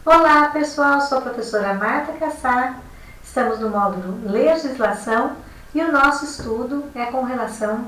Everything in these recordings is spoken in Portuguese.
Olá pessoal, sou a professora Marta Cassar, estamos no módulo Legislação e o nosso estudo é com relação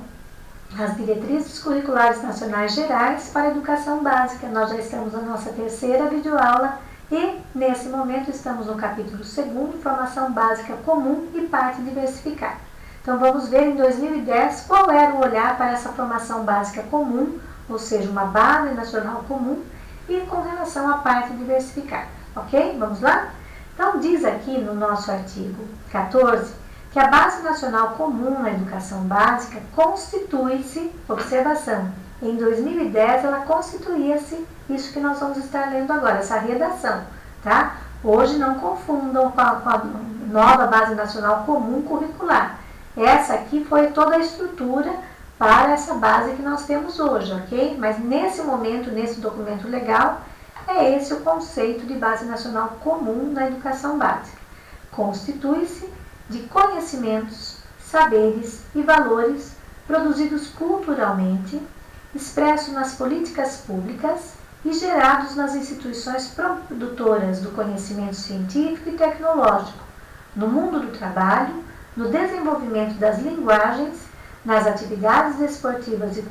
às diretrizes curriculares nacionais gerais para a educação básica. Nós já estamos na nossa terceira videoaula e nesse momento estamos no capítulo 2º, Formação Básica Comum e Parte Diversificada. Então vamos ver em 2010 qual era o olhar para essa formação básica comum, ou seja, uma base nacional comum, e com relação à parte diversificada, ok? Vamos lá? Então diz aqui no nosso artigo 14 que a Base Nacional Comum na Educação Básica constitui-se, observação, em 2010 ela constituía-se, isso que nós vamos estar lendo agora, essa redação, tá? Hoje não confundam com a nova Base Nacional Comum Curricular. Essa aqui foi toda a estrutura para essa base que nós temos hoje, ok? Mas nesse momento, nesse documento legal, é esse o conceito de Base Nacional Comum na Educação Básica. Constitui-se de conhecimentos, saberes e valores produzidos culturalmente, expressos nas políticas públicas e gerados nas instituições produtoras do conhecimento científico e tecnológico, no mundo do trabalho, no desenvolvimento das linguagens, nas atividades esportivas e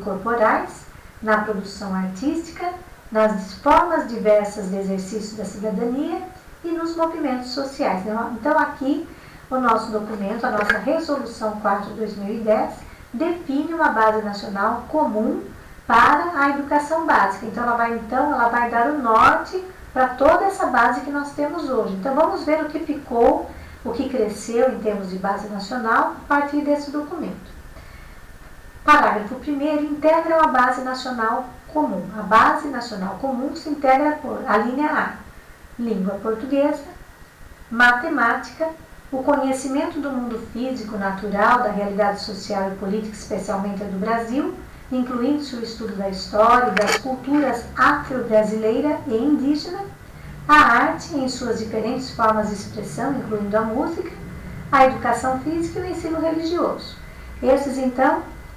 corporais, na produção artística, nas formas diversas de exercício da cidadania e nos movimentos sociais. Então aqui o nosso documento, a nossa Resolução 4/2010, define uma base nacional comum para a educação básica. Então ela vai dar o norte para toda essa base que nós temos hoje. Então vamos ver o que ficou, o que cresceu em termos de base nacional a partir desse documento. Parágrafo 1º, integram a Base Nacional Comum. A Base Nacional Comum se integra por a linha A, língua portuguesa, matemática, o conhecimento do mundo físico, natural, da realidade social e política, especialmente a do Brasil, incluindo-se o estudo da história e das culturas afro-brasileira e indígena, a arte em suas diferentes formas de expressão, incluindo a música, a educação física e o ensino religioso.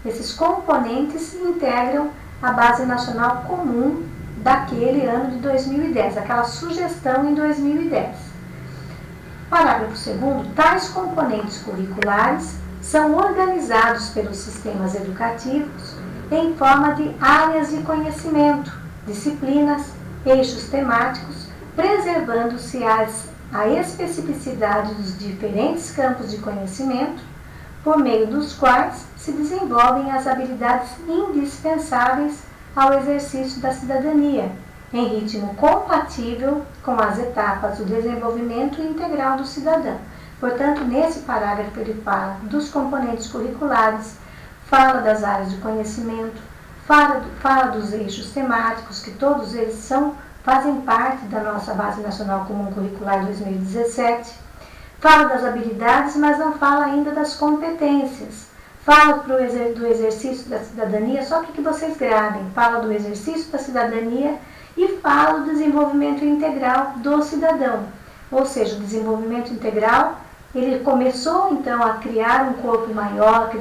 Esses componentes integram a Base Nacional Comum daquele ano de 2010, aquela sugestão em 2010. Parágrafo 2º, tais componentes curriculares são organizados pelos sistemas educativos em forma de áreas de conhecimento, disciplinas, eixos temáticos, preservando-se a especificidade dos diferentes campos de conhecimento, por meio dos quais se desenvolvem as habilidades indispensáveis ao exercício da cidadania, em ritmo compatível com as etapas do desenvolvimento integral do cidadão. Portanto, nesse parágrafo ele fala dos componentes curriculares, fala das áreas de conhecimento, fala dos eixos temáticos, que todos eles fazem parte da nossa Base Nacional Comum Curricular 2017, fala das habilidades, mas não fala ainda das competências. Fala do exercício da cidadania, só para que vocês gravem. Fala do exercício da cidadania e fala do desenvolvimento integral do cidadão. Ou seja, o desenvolvimento integral, ele começou então a criar um corpo maior,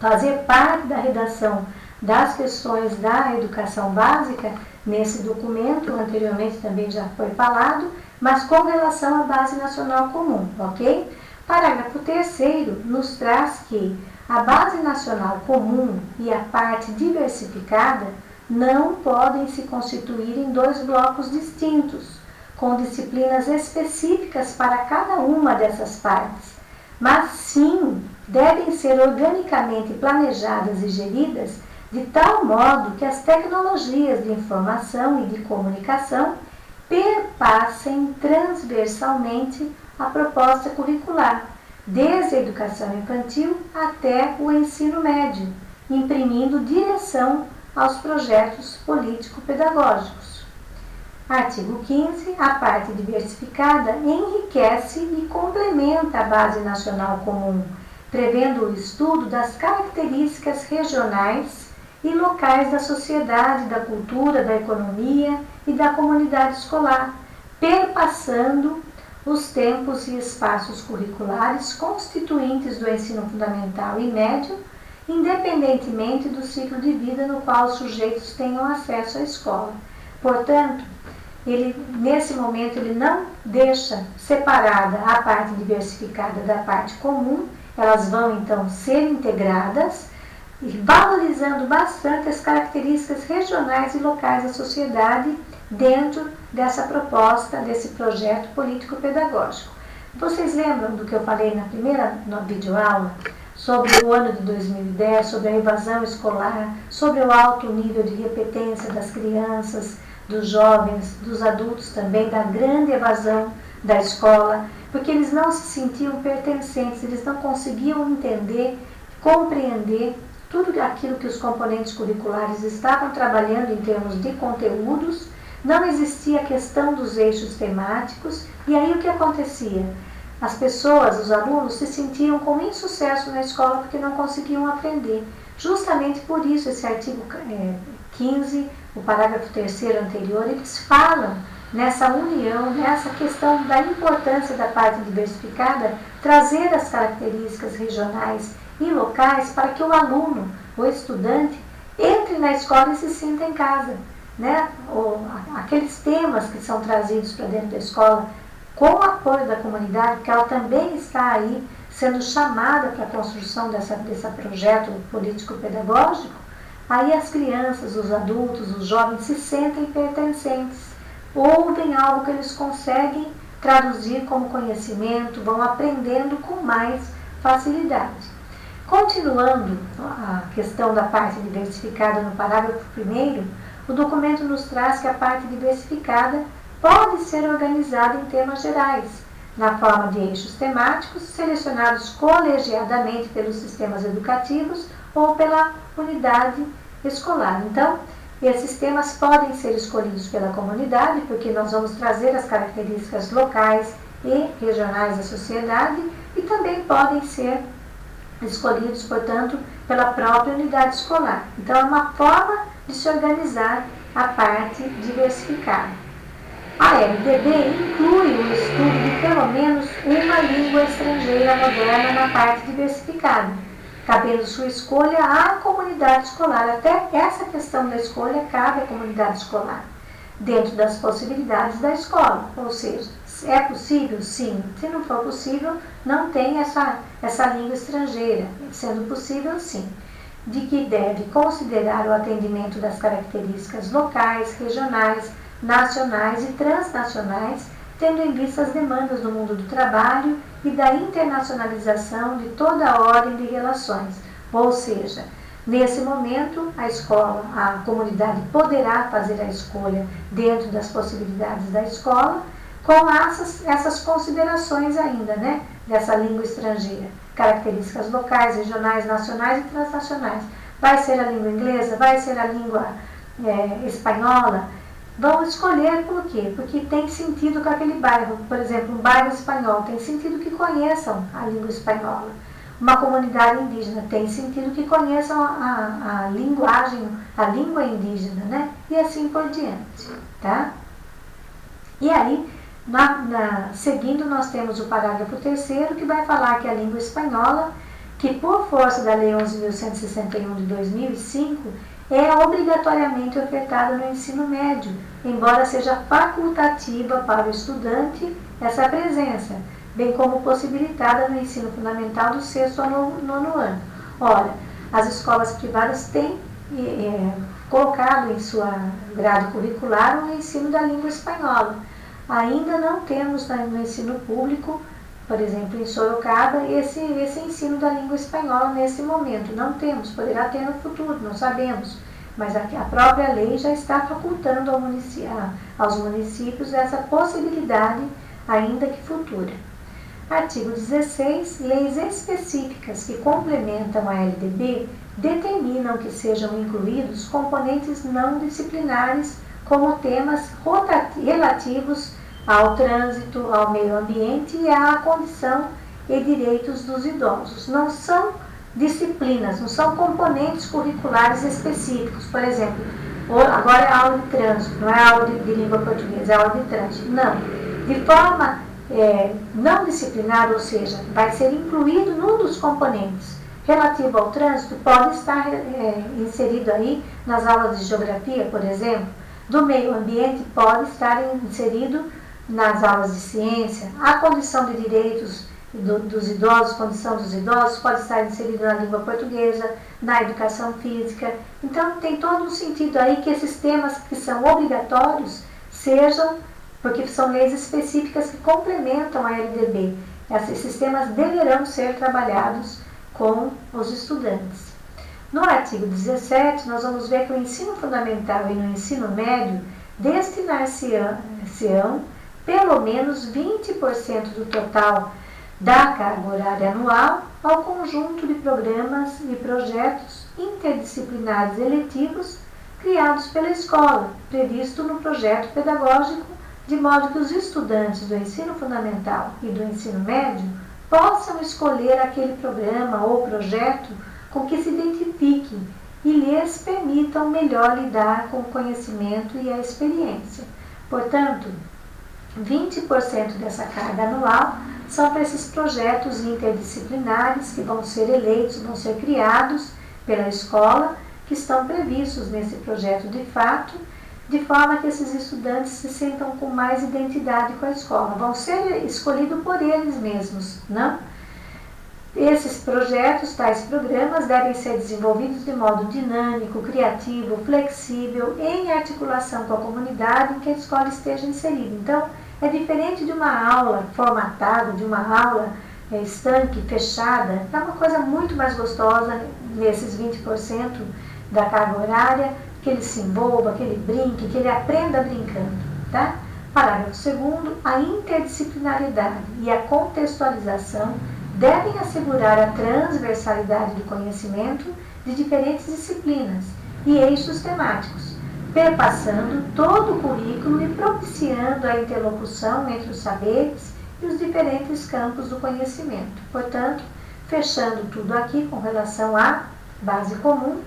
fazer parte da redação das questões da educação básica, nesse documento, anteriormente também já foi falado, mas com relação à Base Nacional Comum, ok? Parágrafo 3º nos traz que a Base Nacional Comum e a parte diversificada não podem se constituir em dois blocos distintos, com disciplinas específicas para cada uma dessas partes, mas sim devem ser organicamente planejadas e geridas de tal modo que as tecnologias de informação e de comunicação perpassem transversalmente a proposta curricular, desde a educação infantil até o ensino médio, imprimindo direção aos projetos político-pedagógicos. Artigo 15. A parte diversificada enriquece e complementa a Base Nacional Comum, prevendo o estudo das características regionais e locais da sociedade, da cultura, da economia e da comunidade escolar, perpassando os tempos e espaços curriculares constituintes do ensino fundamental e médio, independentemente do ciclo de vida no qual os sujeitos tenham acesso à escola. Portanto, nesse momento, ele não deixa separada a parte diversificada da parte comum, elas vão então ser integradas, valorizando bastante as características regionais e locais da sociedade dentro dessa proposta, desse projeto político-pedagógico. Vocês lembram do que eu falei na primeira videoaula sobre o ano de 2010, sobre a evasão escolar, sobre o alto nível de repetência das crianças, dos jovens, dos adultos também, da grande evasão da escola, porque eles não se sentiam pertencentes, eles não conseguiam entender, compreender tudo aquilo que os componentes curriculares estavam trabalhando em termos de conteúdos. Não existia a questão dos eixos temáticos, e aí o que acontecia? As pessoas, os alunos, se sentiam com insucesso na escola porque não conseguiam aprender. Justamente por isso, esse artigo 15, o parágrafo 3º anterior, eles falam nessa união, nessa questão da importância da parte diversificada, trazer as características regionais e locais para que o aluno, o estudante, entre na escola e se sinta em casa. Né? Aqueles temas que são trazidos para dentro da escola, com o apoio da comunidade, porque ela também está aí sendo chamada para a construção desse projeto político-pedagógico, aí as crianças, os adultos, os jovens se sentem pertencentes, ouvem algo que eles conseguem traduzir como conhecimento, vão aprendendo com mais facilidade. Continuando a questão da parte diversificada no parágrafo 1º, o documento nos traz que a parte diversificada pode ser organizada em temas gerais, na forma de eixos temáticos, selecionados colegiadamente pelos sistemas educativos ou pela unidade escolar. Então, esses temas podem ser escolhidos pela comunidade, porque nós vamos trazer as características locais e regionais da sociedade, e também podem ser escolhidos, portanto, pela própria unidade escolar. Então, é uma forma de se organizar a parte diversificada. A LDB inclui o estudo de pelo menos uma língua estrangeira moderna na parte diversificada, cabendo sua escolha à comunidade escolar. Até essa questão da escolha cabe à comunidade escolar, dentro das possibilidades da escola. Ou seja, é possível? Sim. Se não for possível, não tem essa língua estrangeira. Sendo possível, sim. De que deve considerar o atendimento das características locais, regionais, nacionais e transnacionais, tendo em vista as demandas do mundo do trabalho e da internacionalização de toda a ordem de relações. Ou seja, nesse momento, a escola, a comunidade poderá fazer a escolha dentro das possibilidades da escola, com essas considerações ainda, né, dessa língua estrangeira, características locais, regionais, nacionais e transnacionais. Vai ser a língua inglesa? Vai ser a língua espanhola? Vão escolher por quê? Porque tem sentido com aquele bairro. Por exemplo, um bairro espanhol tem sentido que conheçam a língua espanhola. Uma comunidade indígena tem sentido que conheçam a linguagem, a língua indígena, né? E assim por diante, tá? E aí, seguindo, nós temos o parágrafo 3º, que vai falar que a língua espanhola, que por força da Lei 11.161 de 2005, é obrigatoriamente ofertada no ensino médio, embora seja facultativa para o estudante essa presença, bem como possibilitada no ensino fundamental do 6º ao 9º ano. Ora, as escolas privadas têm colocado em sua grade curricular o ensino da língua espanhola. Ainda não temos no ensino público, por exemplo, em Sorocaba, esse ensino da língua espanhola nesse momento. Não temos, poderá ter no futuro, não sabemos. Mas a própria lei já está facultando aos municípios essa possibilidade, ainda que futura. Artigo 16. Leis específicas que complementam a LDB determinam que sejam incluídos componentes não disciplinares como temas relativos ao trânsito, ao meio ambiente e à condição e direitos dos idosos. Não são disciplinas, não são componentes curriculares específicos. Por exemplo, agora é aula de trânsito, não é aula de língua portuguesa, é aula de trânsito. Não. De forma não disciplinar, ou seja, vai ser incluído num dos componentes relativo ao trânsito, pode estar inserido aí nas aulas de geografia, por exemplo, do meio ambiente pode estar inserido nas aulas de ciência. A condição de direitos dos idosos, condição dos idosos, pode estar inserido na língua portuguesa, na educação física. Então, tem todo um sentido aí que esses temas que são obrigatórios sejam, porque são leis específicas que complementam a LDB. Esses temas deverão ser trabalhados com os estudantes. No artigo 17, nós vamos ver que o ensino fundamental e no ensino médio destinar-se-ão pelo menos 20% do total da carga horária anual ao conjunto de programas e projetos interdisciplinares eletivos criados pela escola, previsto no projeto pedagógico, de modo que os estudantes do ensino fundamental e do ensino médio possam escolher aquele programa ou projeto com que se identifiquem e lhes permitam melhor lidar com o conhecimento e a experiência. Portanto, 20% dessa carga anual são para esses projetos interdisciplinares que vão ser eleitos, vão ser criados pela escola, que estão previstos nesse projeto de fato, de forma que esses estudantes se sintam com mais identidade com a escola. Vão ser escolhidos por eles mesmos, não? Esses projetos, tais programas, devem ser desenvolvidos de modo dinâmico, criativo, flexível, em articulação com a comunidade em que a escola esteja inserida. Então, é diferente de uma aula formatada, de uma aula estanque, fechada. É uma coisa muito mais gostosa nesses 20% da carga horária, que ele se envolva, que ele brinque, que ele aprenda brincando, tá? Parágrafo 2º, a interdisciplinaridade e a contextualização devem assegurar a transversalidade do conhecimento de diferentes disciplinas e eixos temáticos, perpassando todo o currículo e propiciando a interlocução entre os saberes e os diferentes campos do conhecimento. Portanto, fechando tudo aqui com relação à base comum,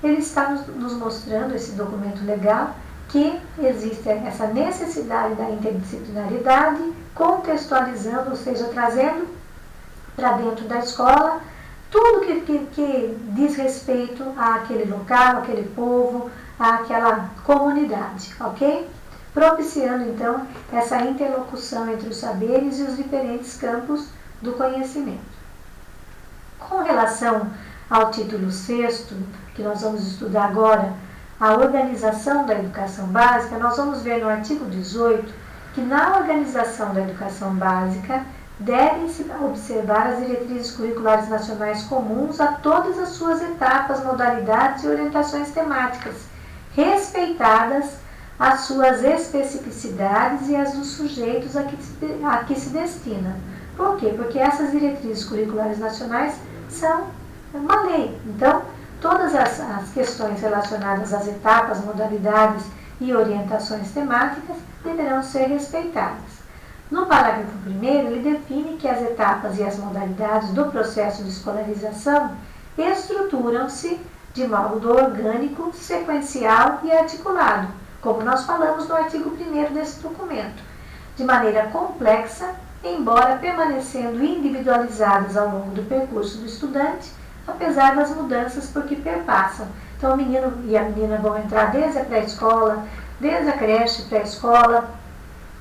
ele está nos mostrando, esse documento legal, que existe essa necessidade da interdisciplinaridade, contextualizando, ou seja, trazendo para dentro da escola tudo que diz respeito àquele local, àquele povo, àquela comunidade, ok? Propiciando, então, essa interlocução entre os saberes e os diferentes campos do conhecimento. Com relação ao título 6º, que nós vamos estudar agora, a organização da educação básica, nós vamos ver no artigo 18 que na organização da educação básica devem-se observar as diretrizes curriculares nacionais comuns a todas as suas etapas, modalidades e orientações temáticas, respeitadas as suas especificidades e as dos sujeitos a que se destina. Por quê? Porque essas diretrizes curriculares nacionais são uma lei. Então, todas as questões relacionadas às etapas, modalidades e orientações temáticas deverão ser respeitadas. No parágrafo 1º, ele define que as etapas e as modalidades do processo de escolarização estruturam-se de modo orgânico, sequencial e articulado, como nós falamos no artigo 1º desse documento, de maneira complexa, embora permanecendo individualizadas ao longo do percurso do estudante, apesar das mudanças por que perpassam. Então, o menino e a menina vão entrar desde a pré-escola, desde a creche, pré-escola,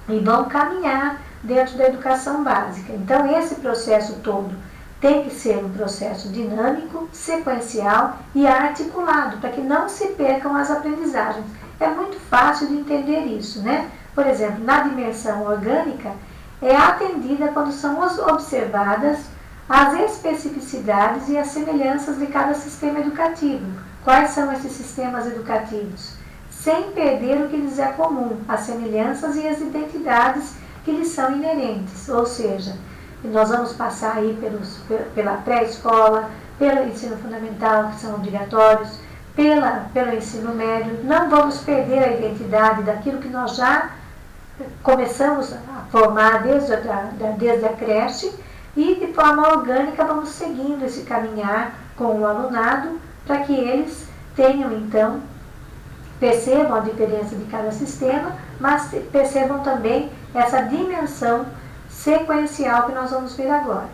e vão caminhar dentro da educação básica. Então, esse processo todo tem que ser um processo dinâmico, sequencial e articulado, para que não se percam as aprendizagens. É muito fácil de entender isso, né? Por exemplo, na dimensão orgânica, é atendida quando são observadas as especificidades e as semelhanças de cada sistema educativo. Quais são esses sistemas educativos? Sem perder o que lhes é comum, as semelhanças e as identidades que lhes são inerentes. Ou seja, nós vamos passar aí pela pré-escola, pelo ensino fundamental, que são obrigatórios, pelo ensino médio. Não vamos perder a identidade daquilo que nós já começamos a formar desde a creche, e de forma orgânica vamos seguindo esse caminhar com o alunado para que eles tenham, então, percebam a diferença de cada sistema, mas percebam também essa dimensão sequencial que nós vamos ver agora.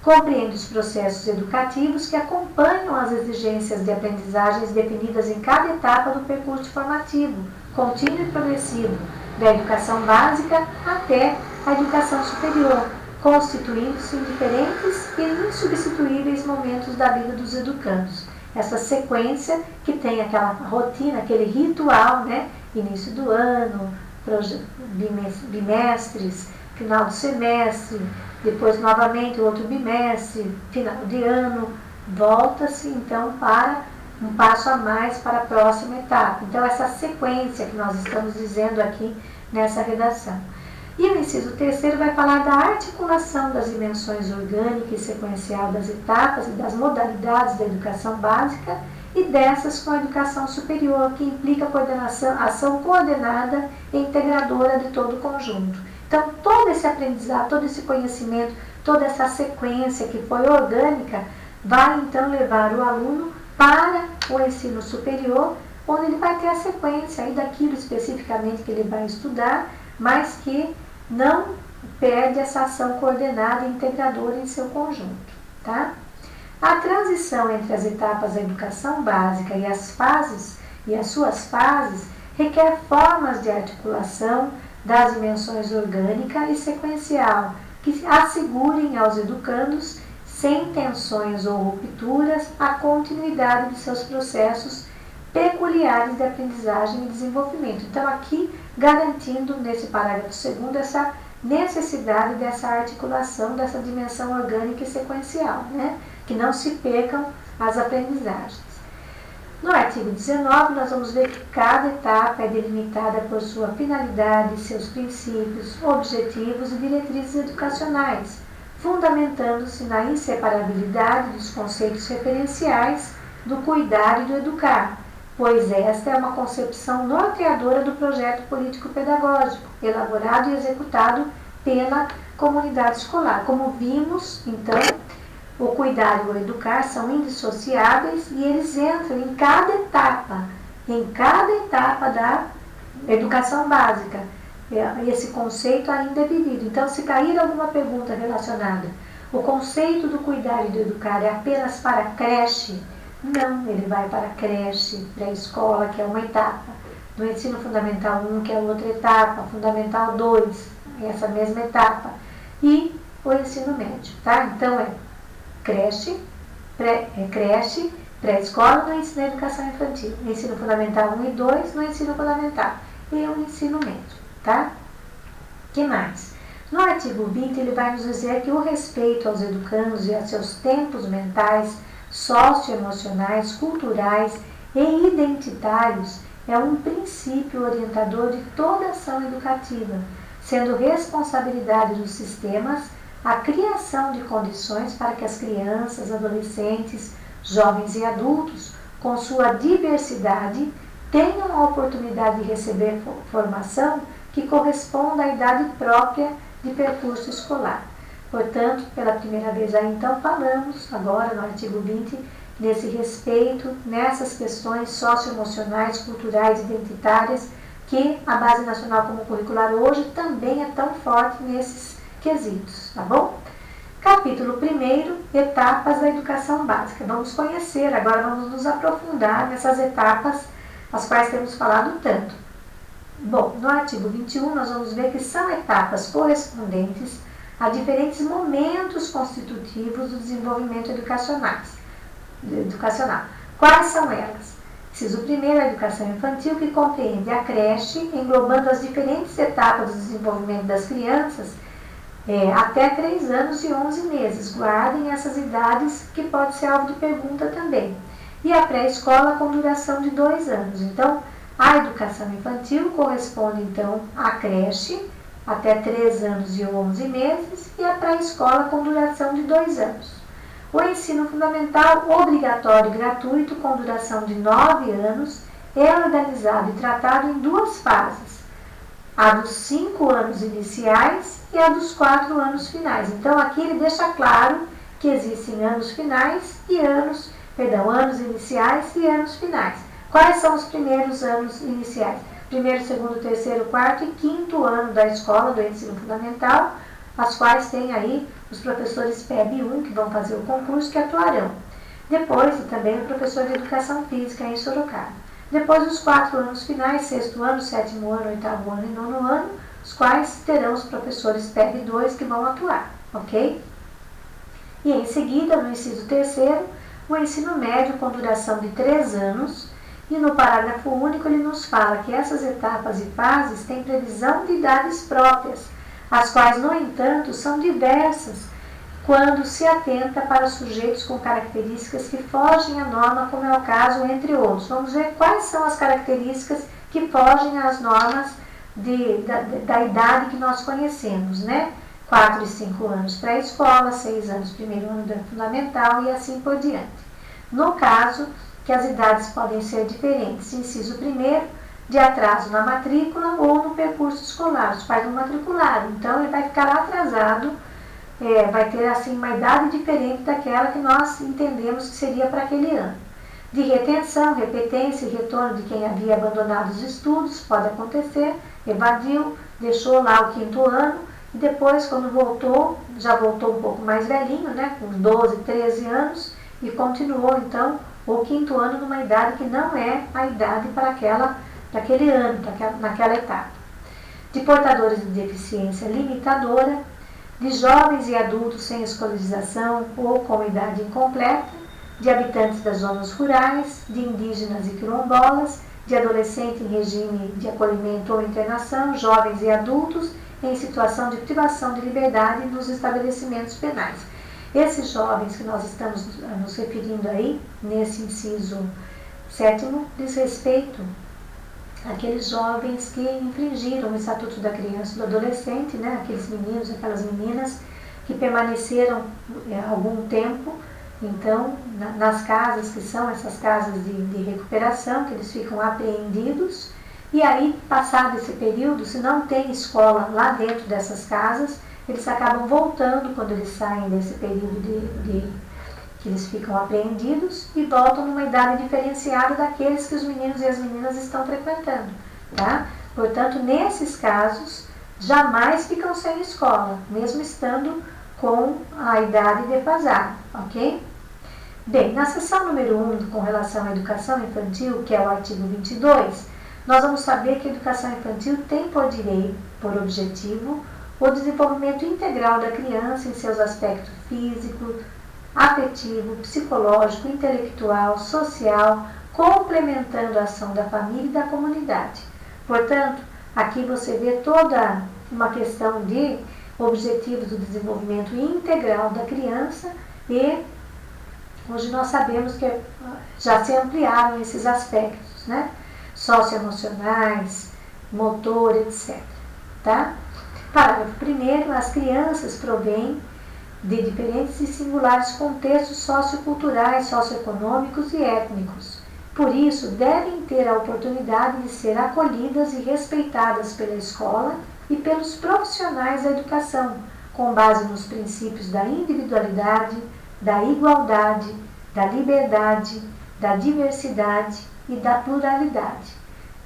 Compreende os processos educativos que acompanham as exigências de aprendizagens definidas em cada etapa do percurso formativo, contínuo e progressivo da educação básica até a educação superior, constituindo-se em diferentes e insubstituíveis momentos da vida dos educandos. Essa sequência que tem aquela rotina, aquele ritual, né? Início do ano, bimestres, final do semestre, depois novamente outro bimestre, final de ano, volta-se então para um passo a mais para a próxima etapa. Então essa sequência que nós estamos dizendo aqui nessa redação. E o inciso terceiro vai falar da articulação das dimensões orgânica e sequencial das etapas e das modalidades da educação básica e dessas com a educação superior, que implica coordenação, ação coordenada e integradora de todo o conjunto. Então, todo esse aprendizado, todo esse conhecimento, toda essa sequência que foi orgânica, vai então levar o aluno para o ensino superior, onde ele vai ter a sequência aí daquilo especificamente que ele vai estudar, mas que não perde essa ação coordenada e integradora em seu conjunto, tá? A transição entre as etapas da educação básica e as suas fases requer formas de articulação das dimensões orgânica e sequencial que assegurem aos educandos, sem tensões ou rupturas, a continuidade de seus processos peculiares de aprendizagem e desenvolvimento. Então, aqui, garantindo nesse parágrafo segundo essa necessidade dessa articulação, dessa dimensão orgânica e sequencial, né? Que não se percam as aprendizagens. No artigo 19, nós vamos ver que cada etapa é delimitada por sua finalidade, seus princípios, objetivos e diretrizes educacionais, fundamentando-se na inseparabilidade dos conceitos referenciais do cuidar e do educar, pois esta é uma concepção norteadora do projeto político-pedagógico, elaborado e executado pela comunidade escolar. Como vimos, então, o cuidar e o educar são indissociáveis e eles entram em cada etapa da educação básica. Esse conceito ainda é vivido. Então, se cair alguma pergunta relacionada, o conceito do cuidar e do educar é apenas para a creche? Não, ele vai para a creche, pré-escola, que é uma etapa, do ensino fundamental 1, que é outra etapa, fundamental 2, essa mesma etapa, e o ensino médio, tá? Então, creche, pré-escola no ensino da educação infantil, ensino fundamental 1 e 2 no ensino fundamental, e o ensino médio, tá? Que mais? No artigo 20, ele vai nos dizer que o respeito aos educandos e a seus tempos mentais, socioemocionais, culturais e identitários é um princípio orientador de toda ação educativa, sendo responsabilidade dos sistemas a criação de condições para que as crianças, adolescentes, jovens e adultos, com sua diversidade, tenham a oportunidade de receber formação que corresponda à idade própria de percurso escolar. Portanto, pela primeira vez aí, então, falamos agora no artigo 20 desse respeito nessas questões socioemocionais, culturais e identitárias que a Base Nacional Comum Curricular hoje também é tão forte nesses quesitos, tá bom? Capítulo 1, etapas da educação básica. Vamos conhecer, agora vamos nos aprofundar nessas etapas as quais temos falado tanto. Bom, no artigo 21 nós vamos ver que são etapas correspondentes a diferentes momentos constitutivos do desenvolvimento educacional. Quais são elas? Inciso 1, a educação infantil, que compreende a creche, englobando as diferentes etapas do desenvolvimento das crianças até 3 anos e 11 meses. Guardem essas idades, que pode ser alvo de pergunta também. E a pré-escola com duração de 2 anos. Então, a educação infantil corresponde, então, à creche, até 3 anos e 11 meses, e a pré-escola com duração de 2 anos. O ensino fundamental obrigatório e gratuito com duração de 9 anos é organizado e tratado em 2 fases, a dos 5 anos iniciais e a dos 4 anos finais. Então, aqui ele deixa claro que existem anos anos iniciais e anos finais. Quais são os primeiros anos iniciais? Primeiro, segundo, terceiro, quarto e quinto ano da escola, do ensino fundamental, as quais tem aí os professores PEB 1, que vão fazer o concurso, que atuarão. Depois, também o professor de educação física em Sorocaba. Depois dos 4 anos finais, 6º ano, 7º ano, 8º ano e 9º ano, os quais terão os professores PEB 2 que vão atuar, ok? E em seguida, no inciso 3º, o ensino médio com duração de 3 anos, e no parágrafo único ele nos fala que essas etapas e fases têm previsão de idades próprias, as quais, no entanto, são diversas quando se atenta para sujeitos com características que fogem à norma, como é o caso, entre outros. Vamos ver quais são as características que fogem às normas da idade que nós conhecemos, né? 4 e 5 anos pré-escola, 6 anos primeiro ano da fundamental e assim por diante. No caso, que as idades podem ser diferentes, inciso 1º, de atraso na matrícula ou no percurso escolar. Os pais não matricularam, então ele vai ficar lá atrasado, vai ter assim uma idade diferente daquela que nós entendemos que seria para aquele ano. De retenção, repetência e retorno de quem havia abandonado os estudos, pode acontecer, evadiu, deixou lá o 5º ano, e depois, quando voltou, já voltou um pouco mais velhinho, né, com 12, 13 anos, e continuou, então, o 5º ano numa idade que não é a idade para aquele ano, naquela etapa. De portadores de deficiência limitadora, de jovens e adultos sem escolarização ou com idade incompleta, de habitantes das zonas rurais, de indígenas e quilombolas, de adolescente em regime de acolhimento ou internação, jovens e adultos em situação de privação de liberdade nos estabelecimentos penais. Esses jovens que nós estamos nos referindo aí, nesse inciso 7º, diz respeito àqueles jovens que infringiram o Estatuto da Criança e do Adolescente, né? Aqueles meninos, aquelas meninas que permaneceram algum tempo, então, nas casas que são essas casas de recuperação, que eles ficam apreendidos, e aí, passado esse período, se não tem escola lá dentro dessas casas, eles acabam voltando quando eles saem desse período que eles ficam apreendidos e voltam numa idade diferenciada daqueles que os meninos e as meninas estão frequentando, tá? Portanto, nesses casos, jamais ficam sem escola, mesmo estando com a idade defasada, ok? Bem, na seção número 1, com relação à educação infantil, que é o artigo 22, nós vamos saber que a educação infantil tem por objetivo o desenvolvimento integral da criança em seus aspectos físico, afetivo, psicológico, intelectual, social, complementando a ação da família e da comunidade. Portanto, aqui você vê toda uma questão de objetivos do desenvolvimento integral da criança e hoje nós sabemos que já se ampliaram esses aspectos, né? Socioemocionais, motor, etc. Tá? Parágrafo 1º, as crianças provêm de diferentes e singulares contextos socioculturais, socioeconômicos e étnicos. Por isso, devem ter a oportunidade de ser acolhidas e respeitadas pela escola e pelos profissionais da educação, com base nos princípios da individualidade, da igualdade, da liberdade, da diversidade e da pluralidade.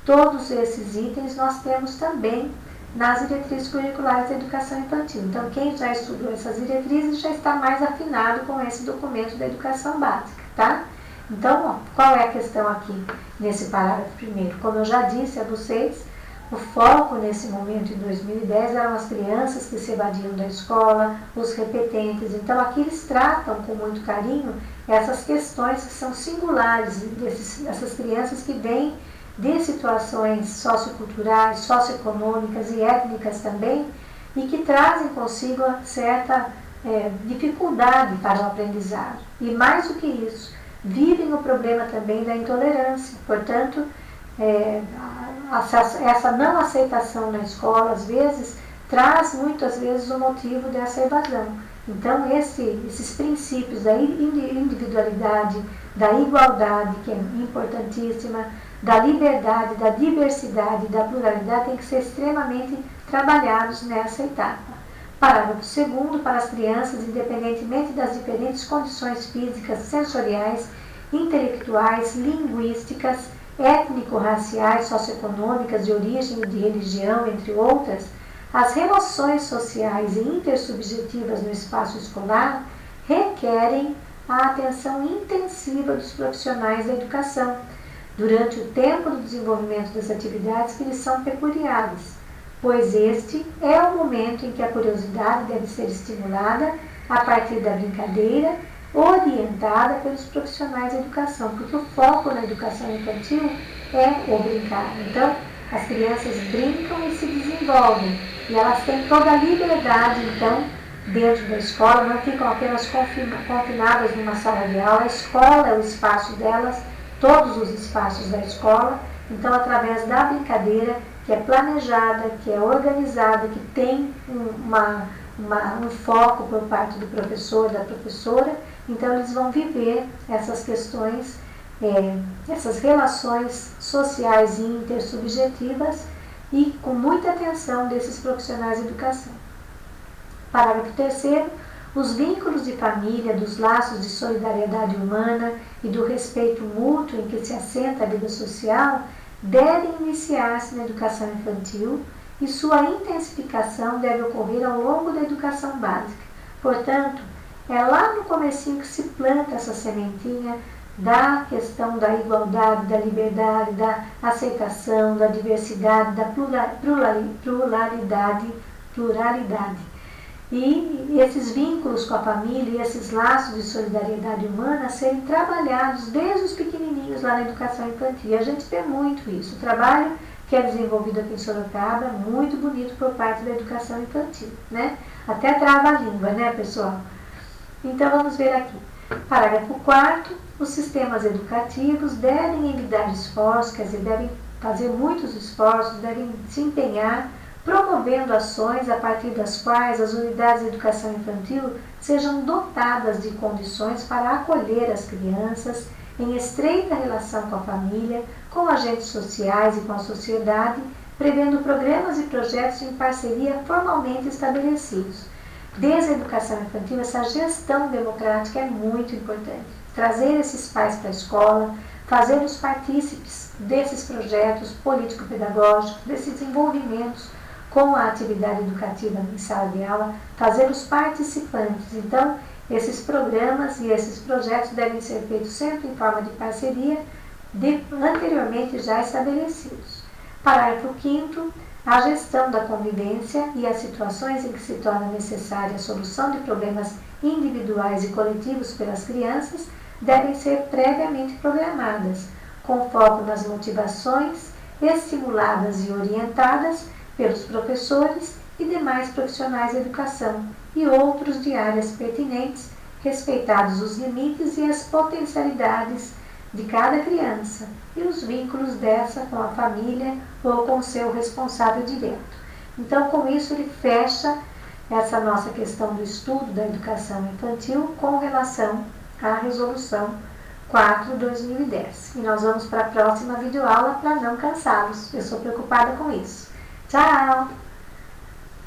Todos esses itens nós temos também nas diretrizes curriculares da educação infantil. Então, quem já estudou essas diretrizes já está mais afinado com esse documento da educação básica, tá? Então, qual é a questão aqui nesse parágrafo 1º? Como eu já disse a vocês, o foco nesse momento em 2010 eram as crianças que se evadiam da escola, os repetentes. Então, aqui eles tratam com muito carinho essas questões que são singulares dessas crianças que vêm de situações socioculturais, socioeconômicas e étnicas também, e que trazem consigo certa dificuldade para o aprendizado. E mais do que isso, vivem o problema também da intolerância. Portanto, essa não aceitação na escola, às vezes, traz muitas vezes o motivo dessa evasão. Então, esses princípios da individualidade, da igualdade, que é importantíssima, da liberdade, da diversidade e da pluralidade têm que ser extremamente trabalhados nessa etapa. Parágrafo 2º, para as crianças, independentemente das diferentes condições físicas, sensoriais, intelectuais, linguísticas, étnico-raciais, socioeconômicas, de origem e de religião, entre outras, as relações sociais e intersubjetivas no espaço escolar requerem a atenção intensiva dos profissionais da educação, durante o tempo do desenvolvimento das atividades que lhes são peculiares, pois este é o momento em que a curiosidade deve ser estimulada a partir da brincadeira, orientada pelos profissionais da educação, porque o foco na educação infantil é o brincar. Então, as crianças brincam e se desenvolvem, e elas têm toda a liberdade, então, dentro da escola, não ficam apenas confinadas numa sala de aula. A escola é o espaço delas, todos os espaços da escola. Então, através da brincadeira, que é planejada, que é organizada, que tem um foco por parte do professor, da professora, então eles vão viver essas questões, essas relações sociais e intersubjetivas, e com muita atenção desses profissionais de educação. Parágrafo 3º. Os vínculos de família, dos laços de solidariedade humana e do respeito mútuo em que se assenta a vida social devem iniciar-se na educação infantil e sua intensificação deve ocorrer ao longo da educação básica. Portanto, é lá no comecinho que se planta essa sementinha da questão da igualdade, da liberdade, da aceitação, da diversidade, da pluralidade. E esses vínculos com a família e esses laços de solidariedade humana serem trabalhados desde os pequenininhos lá na educação infantil. E a gente vê muito isso. O trabalho que é desenvolvido aqui em Sorocaba é muito bonito por parte da educação infantil, né? Até trava a língua, né, pessoal? Então, vamos ver aqui. Parágrafo 4º. Os sistemas educativos devem evitar esforços, quer dizer, devem fazer muitos esforços, devem se empenhar promovendo ações a partir das quais as unidades de educação infantil sejam dotadas de condições para acolher as crianças em estreita relação com a família, com agentes sociais e com a sociedade, prevendo programas e projetos em parceria formalmente estabelecidos. Desde a educação infantil, essa gestão democrática é muito importante. Trazer esses pais para a escola, fazer-os partícipes desses projetos político-pedagógicos, desses desenvolvimentos com a atividade educativa em sala de aula, fazer os participantes. Então, esses programas e esses projetos devem ser feitos sempre em forma de parceria, anteriormente já estabelecidos. Parágrafo 5º. A gestão da convivência e as situações em que se torna necessária a solução de problemas individuais e coletivos pelas crianças devem ser previamente programadas, com foco nas motivações estimuladas e orientadas pelos professores e demais profissionais da educação e outros de áreas pertinentes, respeitados os limites e as potencialidades de cada criança e os vínculos dessa com a família ou com seu responsável direto. Então, com isso, ele fecha essa nossa questão do estudo da educação infantil com relação à Resolução 4/2010. E nós vamos para a próxima videoaula para não cansá-los. Eu sou preocupada com isso. Tchau!